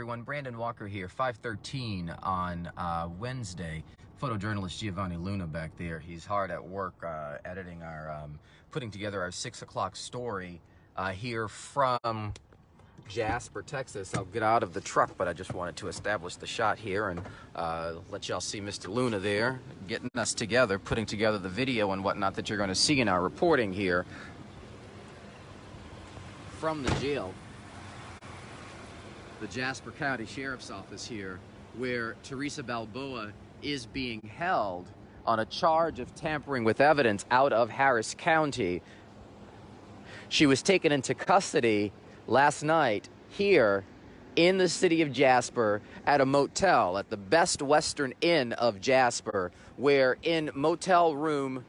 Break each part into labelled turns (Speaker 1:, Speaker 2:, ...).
Speaker 1: Everyone, Brandon Walker here, 5:13 on Wednesday. Photojournalist Giovanni Luna back there. He's hard at work editing our, putting together our 6 o'clock story here from Jasper, Texas. I'll get out of the truck, but I just wanted to establish the shot here and let y'all see Mr. Luna there, getting us together, putting together the video and whatnot that you're going to see in our reporting here from the jail. The Jasper County Sheriff's Office here, where Teresa Balboa is being held on a charge of tampering with evidence out of Harris County. She was taken into custody last night here in the city of Jasper at a motel at the Best Western Inn of Jasper, where in motel room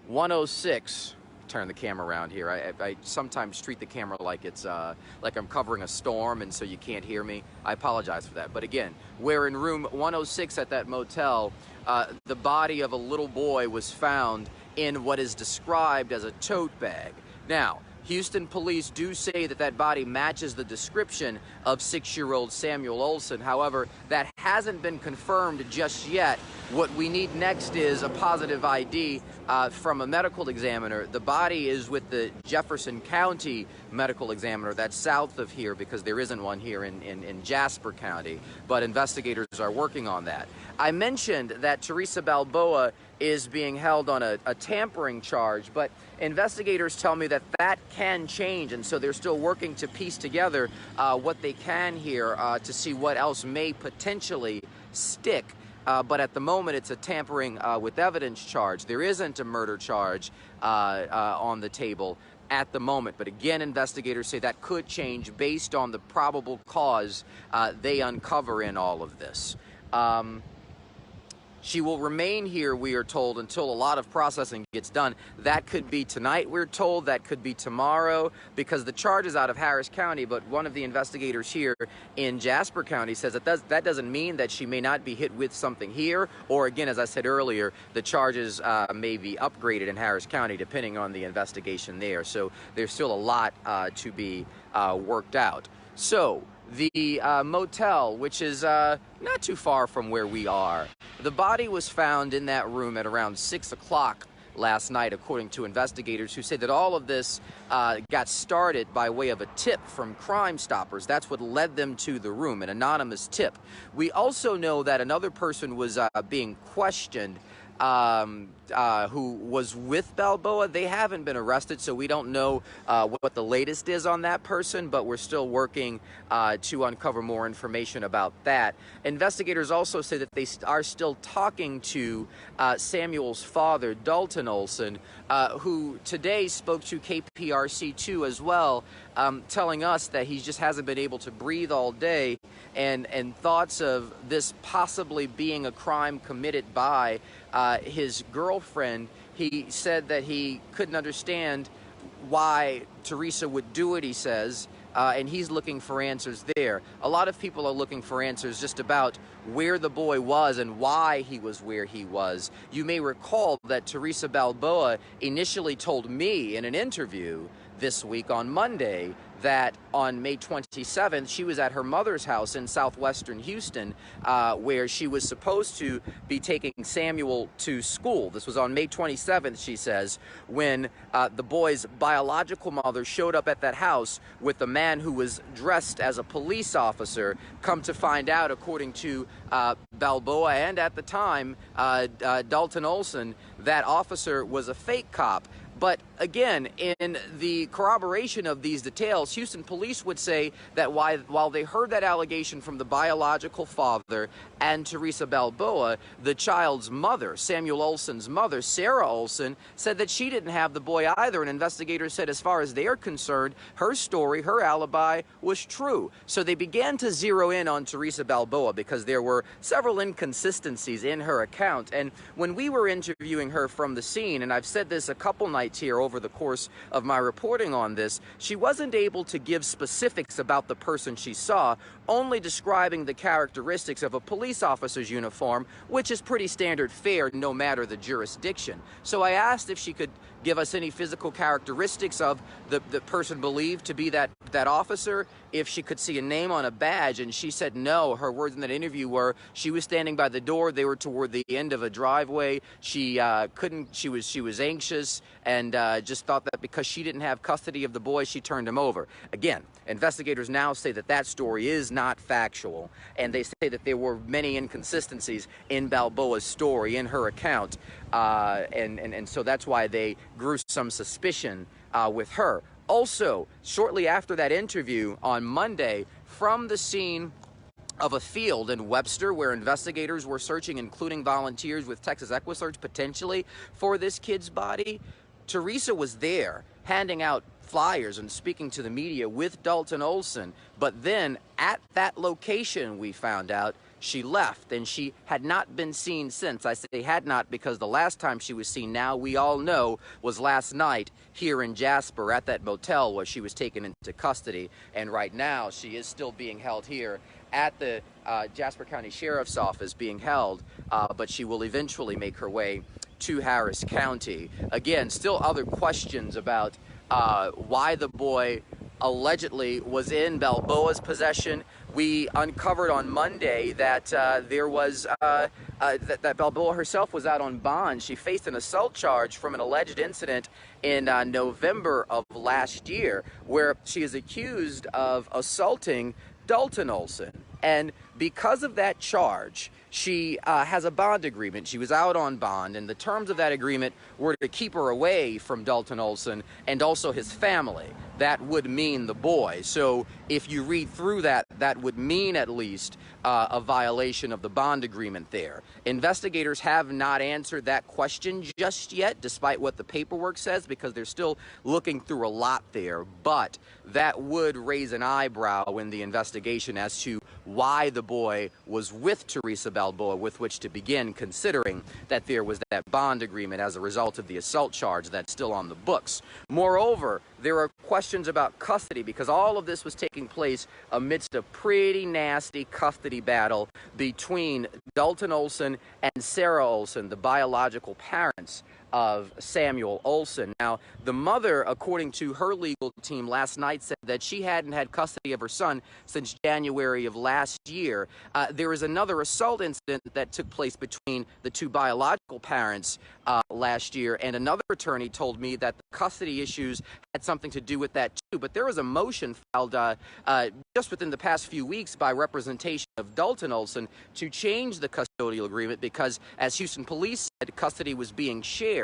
Speaker 1: 106, turn the camera around here. I sometimes treat the camera like it's like I'm covering a storm and so you can't hear me. I apologize for that. But again, we're in room 106 at that motel. The body of a little boy was found in what is described as a tote bag. Now, Houston police do say that that body matches the description of 6-year-old Samuel Olson. However, that hasn't been confirmed just yet. What we need next is a positive ID from a medical examiner. The body is with the Jefferson County medical examiner. That's south of here because there isn't one here in Jasper County. But investigators are working on that. I mentioned that Teresa Balboa is being held on a tampering charge, but investigators tell me that that can change, and so they're still working to piece together what they can here to see what else may potentially stick. But at the moment, it's a tampering with evidence charge. There isn't a murder charge on the table at the moment. But again, investigators say that could change based on the probable cause they uncover in all of this. She will remain here, we are told, until a lot of processing gets done. That could be tonight, we're told. That could be tomorrow, because the charge is out of Harris County, but one of the investigators here in Jasper County says that doesn't mean that she may not be hit with something here, or again, as I said earlier, the charges may be upgraded in Harris County depending on the investigation there. So there's still a lot to be worked out. So the motel, which is not too far from where we are, the body was found in that room at around 6 o'clock last night, according to investigators who say that all of this got started by way of a tip from Crime Stoppers. That's what led them to the room, an anonymous tip. We also know that another person was being questioned who was with Balboa. They haven't been arrested, so we don't know what the latest is on that person, but we're still working to uncover more information about that. Investigators also say that they are still talking to Samuel's father, Dalton Olson, who today spoke to KPRC2 as well, telling us that he just hasn't been able to breathe all day, and thoughts of this possibly being a crime committed by his girlfriend. He said that he couldn't understand why Teresa would do it, he says, and he's looking for answers there. A lot of people are looking for answers just about where the boy was and why he was where he was. You may recall that Teresa Balboa initially told me in an interview this week on Monday that on May 27th, she was at her mother's house in southwestern Houston, where she was supposed to be taking Samuel to school. This was on May 27th, she says, when the boy's biological mother showed up at that house with a man who was dressed as a police officer. Come to find out, according to Balboa and at the time, Dalton Olson, that officer was a fake cop. But again, in the corroboration of these details, Houston police would say that while they heard that allegation from the biological father and Teresa Balboa, the child's mother, Samuel Olson's mother, Sarah Olson, said that she didn't have the boy either. And investigators said as far as they're concerned, her story, her alibi was true. So they began to zero in on Teresa Balboa because there were several inconsistencies in her account. And when we were interviewing her from the scene, and I've said this a couple nights here over over the course of my reporting on this, she wasn't able to give specifics about the person she saw, only describing the characteristics of a police officer's uniform, which is pretty standard fare no matter the jurisdiction. So I asked if she could give us any physical characteristics of the person believed to be that officer, if she could see a name on a badge, and she said no. Her words in that interview were she was standing by the door, they were toward the end of a driveway, she was anxious, and just thought that because she didn't have custody of the boy, she turned him over. Again, investigators now say that that story is not factual, and they say that there were many inconsistencies in Balboa's story, in her account, and so that's why they grew some suspicion with her. Also, shortly after that interview on Monday, from the scene of a field in Webster where investigators were searching, including volunteers with Texas EquiSearch potentially for this kid's body, Teresa was there handing out flyers and speaking to the media with Dalton Olson. But then at that location, we found out, she left, and she had not been seen since. I say had not because the last time she was seen, now we all know, was last night here in Jasper at that motel where she was taken into custody. And right now, she is still being held here at the Jasper County Sheriff's Office, being held, but she will eventually make her way to Harris County. Again, still other questions about why the boy allegedly was in Balboa's possession. We uncovered on Monday that there was that Balboa herself was out on bond. She faced an assault charge from an alleged incident in November of last year, where she is accused of assaulting Dalton Olson. And because of that charge, she has a bond agreement. She was out on bond, and the terms of that agreement were to keep her away from Dalton Olson and also his family. That would mean the boy. So if you read through that, that would mean at least a violation of the bond agreement there. Investigators have not answered that question just yet, despite what the paperwork says, because they're still looking through a lot there. But that would raise an eyebrow in the investigation as to why the boy was with Teresa Balboa, with which to begin, considering that there was that bond agreement as a result of the assault charge that's still on the books. Moreover, there are questions about custody, because all of this was taking place amidst a pretty nasty custody battle between Dalton Olson and Sarah Olson, the biological parents of Samuel Olson. Now, the mother, according to her legal team last night, said that she hadn't had custody of her son since January of last year. There is another assault incident that took place between the two biological parents last year, and another attorney told me that the custody issues had something to do with that too. But there was a motion filed just within the past few weeks by representation of Dalton Olson to change the custodial agreement because, as Houston police said, custody was being shared.